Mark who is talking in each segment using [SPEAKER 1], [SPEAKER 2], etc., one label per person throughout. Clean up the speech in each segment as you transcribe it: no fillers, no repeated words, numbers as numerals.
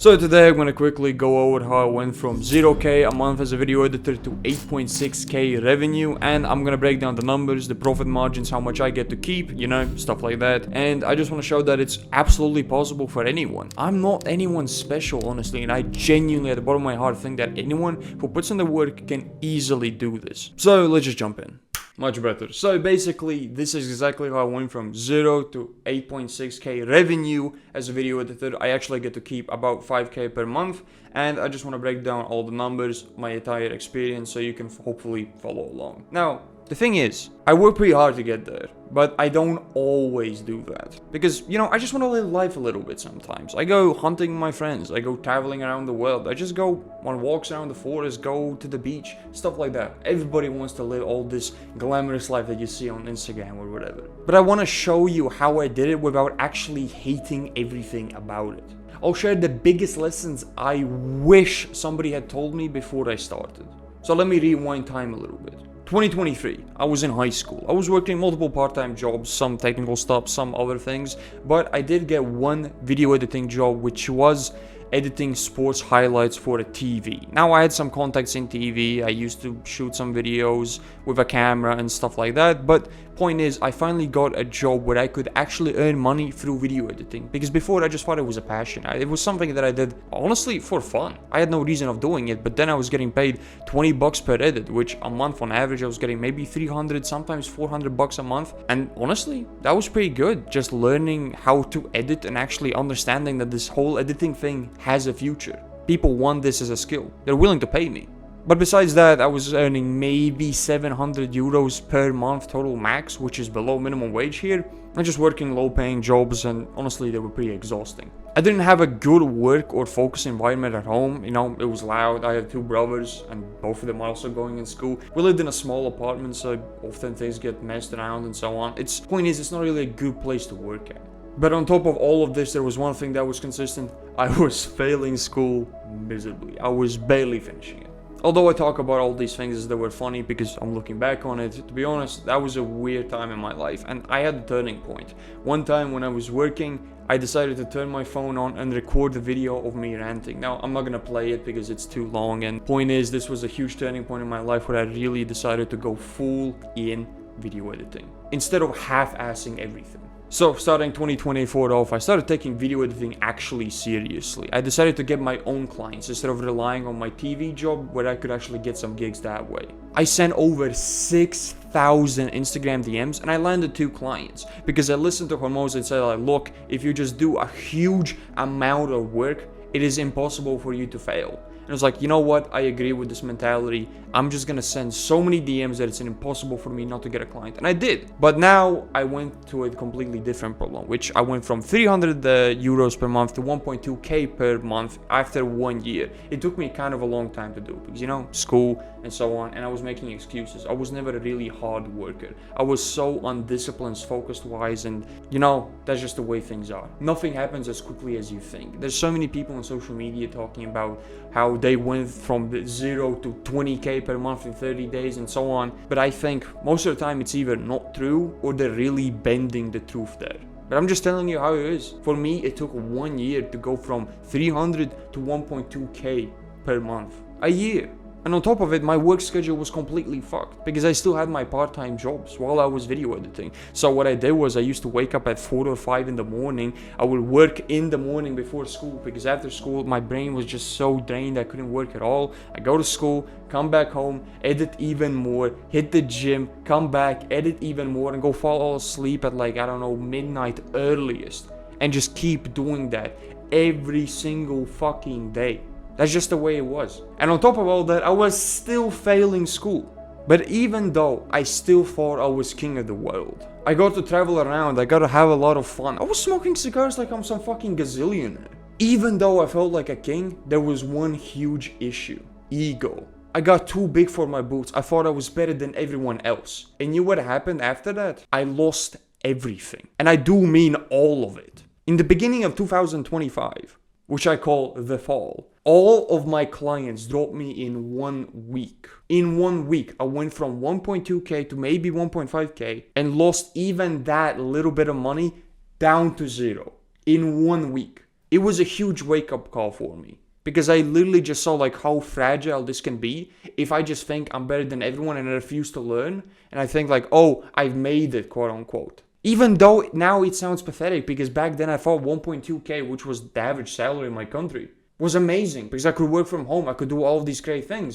[SPEAKER 1] So today I'm going to quickly go over how I went from 0k a month as a video editor to 8.6k revenue, and I'm going to break down the numbers, the profit margins, how much I get to keep, you know, stuff like that. And I just want to show that it's absolutely possible for anyone. I'm not anyone special, honestly, and I genuinely at the bottom of my heart think that anyone who puts in the work can easily do this. So let's just jump in. Much better. So basically, this is exactly how I went from 0 to 8.6k revenue as a video editor. I actually get to keep about 5k per month, and I just want to break down all the numbers, my entire experience, so you can hopefully follow along. Now, the thing is, I work pretty hard to get there, but I don't always do that. Because, you know, I just want to live life a little bit sometimes. I go hunting with my friends, I go traveling around the world, I just go on walks around the forest, go to the beach, stuff like that. Everybody wants to live all this glamorous life that you see on Instagram or whatever. But I want to show you how I did it without actually hating everything about it. I'll share the biggest lessons I wish somebody had told me before I started. So let me rewind time a little bit. 2023, I was in high school. I was working multiple part-time jobs, some technical stuff, some other things, but I did get one video editing job, which was editing sports highlights for a TV. Now, I had some contacts in TV. I used to shoot some videos with a camera and stuff like that, but point is, I finally got a job where I could actually earn money through video editing, because before I just thought it was a passion. It was something that I did honestly for fun. I had no reason of doing it, but then I was getting paid 20 bucks per edit, which a month on average I was getting maybe 300, sometimes 400 bucks a month. And honestly, that was pretty good, just learning how to edit and actually understanding that this whole editing thing has a future. People want this as a skill. They're willing to pay me. But besides that, I was earning maybe 700 euros per month total max, which is below minimum wage here. I'm just working low paying jobs, and honestly they were pretty exhausting. I didn't have a good work or focus environment at home. You know, it was loud. I have two brothers and both of them are also going in school. We lived in a small apartment, so often things get messed around and so on. Point is, it's not really a good place to work at. But on top of all of this, there was one thing that was consistent. I was failing school miserably. I was barely finishing it. Although I talk about all these things as they were funny because I'm looking back on it, to be honest, that was a weird time in my life, and I had a turning point. One time when I was working, I decided to turn my phone on and record a video of me ranting. Now, I'm not gonna play it because it's too long, and point is, this was a huge turning point in my life where I really decided to go full in video editing, instead of half-assing everything. So, starting 2024 off, I started taking video editing actually seriously. I decided to get my own clients instead of relying on my TV job where I could actually get some gigs that way. I sent over 6,000 Instagram DMs and I landed 2 clients because I listened to hormones and said, like, look, if you just do a huge amount of work, it is impossible for you to fail. And I was like, you know what? I agree with this mentality. I'm just gonna send so many DMs that it's impossible for me not to get a client. And I did. But now I went to a completely different problem, which I went from 300 euros per month to 1.2k per month after 1 year. It took me kind of a long time to do because, you know, school and so on, and I was making excuses. I was never a really hard worker. I was so undisciplined, focused wise, and you know, that's just the way things are. Nothing happens as quickly as you think. There's so many people on social media talking about how they went from 0 to 20k per month in 30 days and so on, but I think most of the time it's either not true or they're really bending the truth there. But I'm just telling you how it is. For me, it took 1 year to go from 300 to 1.2k per month. A year. And on top of it, my work schedule was completely fucked because I still had my part-time jobs while I was video editing. So what I did was I used to wake up at 4 or 5 in the morning. I would work in the morning before school because after school, my brain was just so drained I couldn't work at all. I go to school, come back home, edit even more, hit the gym, come back, edit even more, and go fall asleep at like, I don't know, midnight earliest. And just keep doing that every single fucking day. That's just the way it was. And on top of all that, I was still failing school. But even though I still thought I was king of the world, I got to travel around, I got to have a lot of fun. I was smoking cigars like I'm some fucking gazillionaire. Even though I felt like a king, there was one huge issue. Ego. I got too big for my boots. I thought I was better than everyone else. And you know what happened after that? I lost everything. And I do mean all of it. In the beginning of 2025, which I call the fall, all of my clients dropped me in 1 week. In 1 week, I went from 1.2k to maybe 1.5k and lost even that little bit of money down to 0 in 1 week. it was a huge wake-up call for me. Because I literally just saw like how fragile this can be if I just think I'm better than everyone and I refuse to learn. And I think like, oh, I've made it, quote unquote. Even though now it sounds pathetic, because back then I thought 1.2k, which was the average salary in my country, was amazing. Because I could work from home, I could do all of these great things.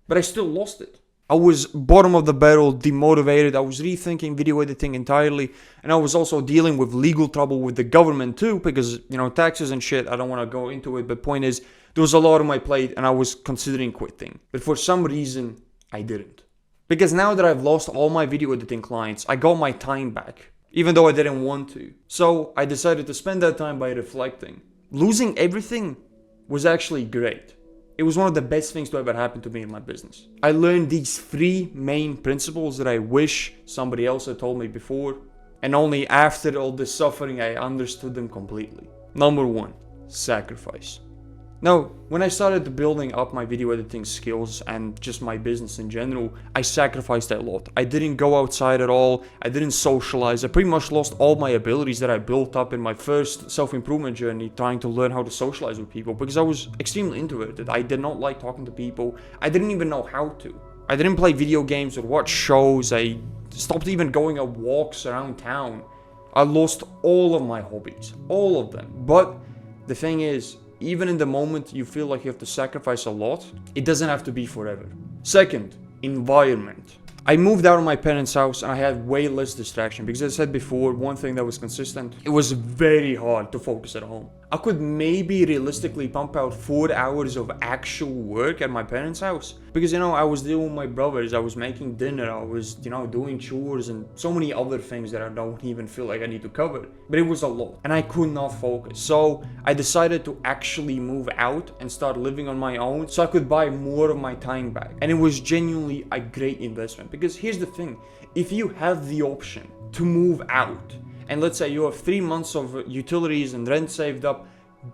[SPEAKER 1] But I still lost it. I was bottom of the barrel, demotivated. I was rethinking video editing entirely. And I was also dealing with legal trouble with the government too, because, you know, taxes and shit, I don't want to go into it. But point is, there was a lot on my plate and I was considering quitting. But for some reason, I didn't. Because now that I've lost all my video editing clients, I got my time back, even though I didn't want to. So I decided to spend that time by reflecting. Losing everything was actually great. It was one of the best things to ever happen to me in my business. I learned these 3 main principles that I wish somebody else had told me before. And only after all this suffering, I understood them completely. Number 1, sacrifice. Now, when I started building up my video editing skills and just my business in general, I sacrificed a lot. I didn't go outside at all. I didn't socialize. I pretty much lost all my abilities that I built up in my first self-improvement journey, trying to learn how to socialize with people, because I was extremely introverted. I did not like talking to people. I didn't even know how to. I didn't play video games or watch shows. I stopped even going on walks around town. I lost all of my hobbies, all of them. But the thing is, even in the moment you feel like you have to sacrifice a lot, it doesn't have to be forever. Second, environment. I moved out of my parents' house and I had way less distraction because, as I said before, one thing that was consistent, it was very hard to focus at home. I could maybe realistically pump out 4 hours of actual work at my parents' house because, you know, I was dealing with my brothers, I was making dinner, I was, you know, doing chores and so many other things that I don't even feel like I need to cover. But it was a lot and I could not focus. So I decided to actually move out and start living on my own so I could buy more of my time back. And it was genuinely a great investment because here's the thing, if you have the option to move out, and let's say you have 3 months of utilities and rent saved up,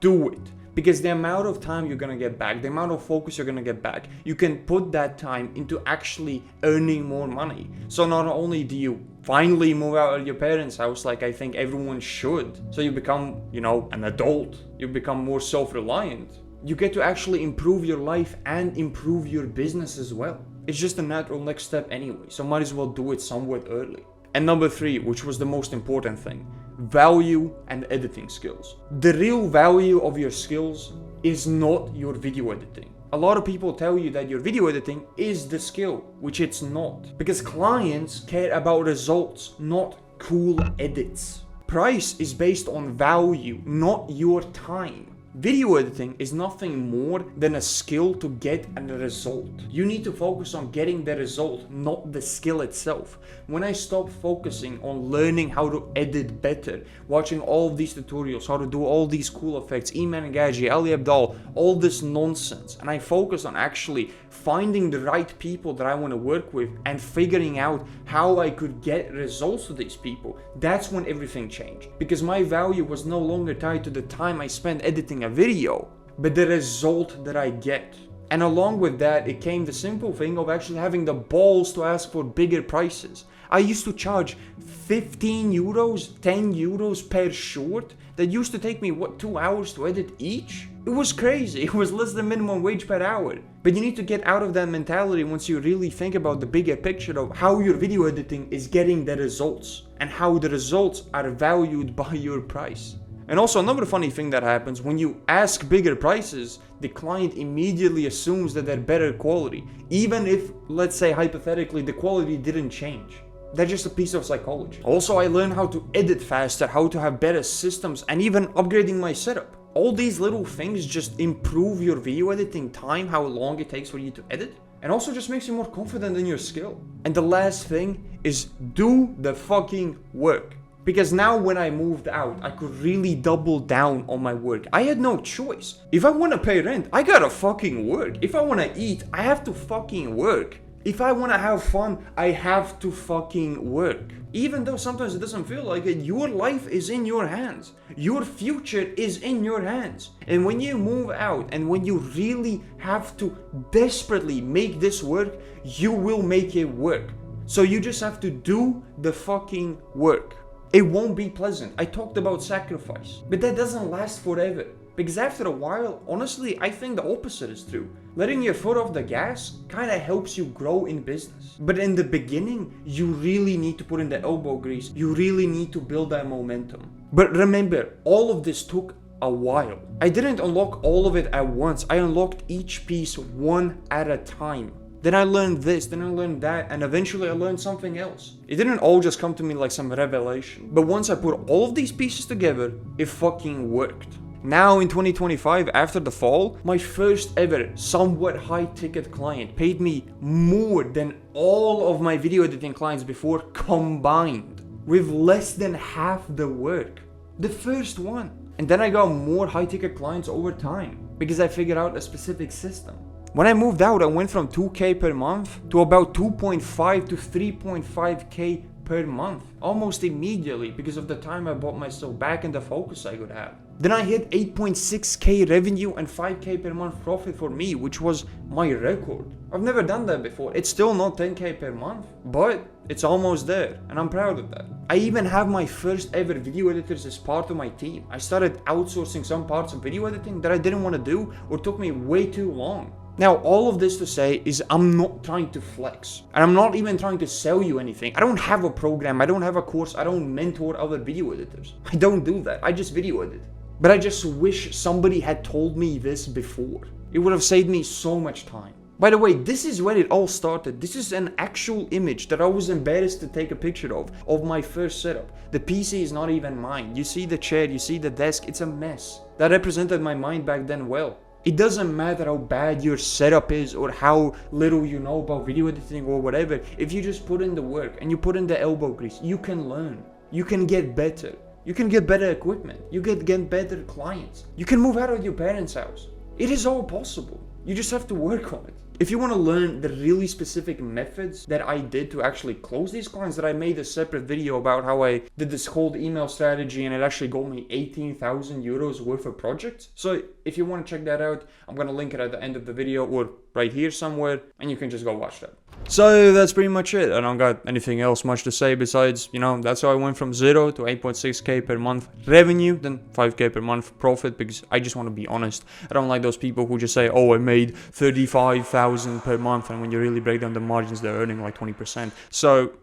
[SPEAKER 1] do it. Because the amount of time you're gonna get back, the amount of focus you're gonna get back, you can put that time into actually earning more money. So not only do you finally move out of your parents' house like I think everyone should, so you become, you know, an adult, you become more self-reliant, you get to actually improve your life and improve your business as well. It's just a natural next step anyway, so might as well do it somewhat early. And number 3, which was the most important thing, value and editing skills. The real value of your skills is not your video editing. A lot of people tell you that your video editing is the skill, which it's not. Because clients care about results, not cool edits. Price is based on value, not your time. Video editing is nothing more than a skill to get a result. You need to focus on getting the result, not the skill itself. When I stopped focusing on learning how to edit better, watching all of these tutorials, how to do all ththese cool effects, Iman Gaji, Ali Abdal, all this nonsense, and I focused on actually finding the right people that I want to work with and figuring out how I could get results with these people, that's when everything changed. Because my value was no longer tied to the time I spent editing a video, but the result that I get. And along with that, it came the simple thing of actually having the balls to ask for bigger prices. I used to charge 15 euros, 10 euros per short that used to take me, 2 hours to edit each? It was crazy. It was less than minimum wage per hour. But you need to get out of that mentality once you really think about the bigger picture of how your video editing is getting the results and how the results are valued by your price. And also another funny thing that happens, when you ask bigger prices, the client immediately assumes that they're better quality, even if, let's say hypothetically, the quality didn't change. That's just a piece of psychology. Also, I learned how to edit faster, how to have better systems, and even upgrading my setup. All these little things just improve your video editing time, how long it takes for you to edit, and also just makes you more confident in your skill. And the last thing is do the fucking work. Because now when I moved out, I could really double down on my work. I had no choice. If I want to pay rent, I gotta fucking work. If I want to eat, I have to fucking work. If I want to have fun, I have to fucking work. Even though sometimes it doesn't feel like it, your life is in your hands. Your future is in your hands. And when you move out and when you really have to desperately make this work, you will make it work. So you just have to do the fucking work. It won't be pleasant. I talked about sacrifice, but that doesn't last forever. Because after a while, honestly, I think the opposite is true. Letting your foot off the gas kind of helps you grow in business. But in the beginning, you really need to put in the elbow grease. You really need to build that momentum. But remember, all of this took a while. I didn't unlock all of it at once. I unlocked each piece one at a time. Then I learned this, then I learned that, and eventually I learned something else. It didn't all just come to me like some revelation. But once I put all of these pieces together, it fucking worked. Now in 2025, after the fall, my first ever somewhat high ticket client paid me more than all of my video editing clients before combined, with less than half the work. The first one. And then I got more high ticket clients over time because I figured out a specific system. When I moved out, I went from 2K per month to about 2.5 to 3.5K per month, almost immediately because of the time I bought myself back and the focus I could have. Then I hit 8.6K revenue and 5K per month profit for me, which was my record. I've never done that before. It's still not 10K per month, but it's almost there, and I'm proud of that. I even have my first ever video editors as part of my team. I started outsourcing some parts of video editing that I didn't want to do or took me way too long. Now, all of this to say is I'm not trying to flex, and I'm not even trying to sell you anything. I don't have a program, I don't have a course, I don't mentor other video editors. I don't do that, I just video edit. But I just wish somebody had told me this before. It would have saved me so much time. By the way, this is where it all started. This is an actual image that I was embarrassed to take a picture of my first setup. The PC is not even mine. You see the chair, you see the desk, it's a mess. That represented my mind back then well. It doesn't matter how bad your setup is or how little you know about video editing or whatever. If you just put in the work and you put in the elbow grease, you can learn. You can get better. You can get better equipment. You can get better clients. You can move out of your parents' house. It is all possible. You just have to work on it. If you want to learn the really specific methods that I did to actually close these clients, that I made a separate video about how I did this cold email strategy and it actually got me 18,000 euros worth of projects. So if you want to check that out, I'm going to link it at the end of the video or right here somewhere, and you can just go watch that. So that's pretty much it. I don't got anything else much to say besides, that's how I went from 0 to 8.6K per month revenue, then 5K per month profit, because I just want to be honest. I don't like those people who just say, oh, I made 35,000 per month, and when you really break down the margins, they're earning like 20%. So,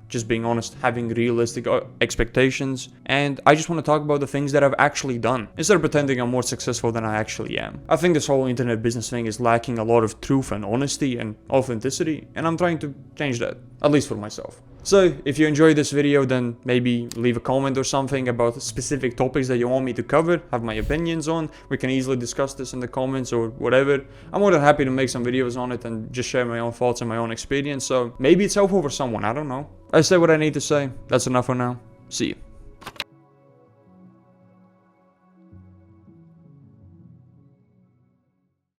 [SPEAKER 1] just being honest, having realistic expectations, and I just want to talk about the things that I've actually done, instead of pretending I'm more successful than I actually am. I think this whole internet business thing is lacking a lot of truth and honesty and authenticity, and I'm trying to change that, at least for myself. So, if you enjoyed this video, then maybe leave a comment or something about specific topics that you want me to cover, have my opinions on. We can easily discuss this in the comments or whatever. I'm more than happy to make some videos on it and just share my own thoughts and my own experience, so maybe it's helpful for someone, I don't know. I said what I need to say. That's enough for now. See you.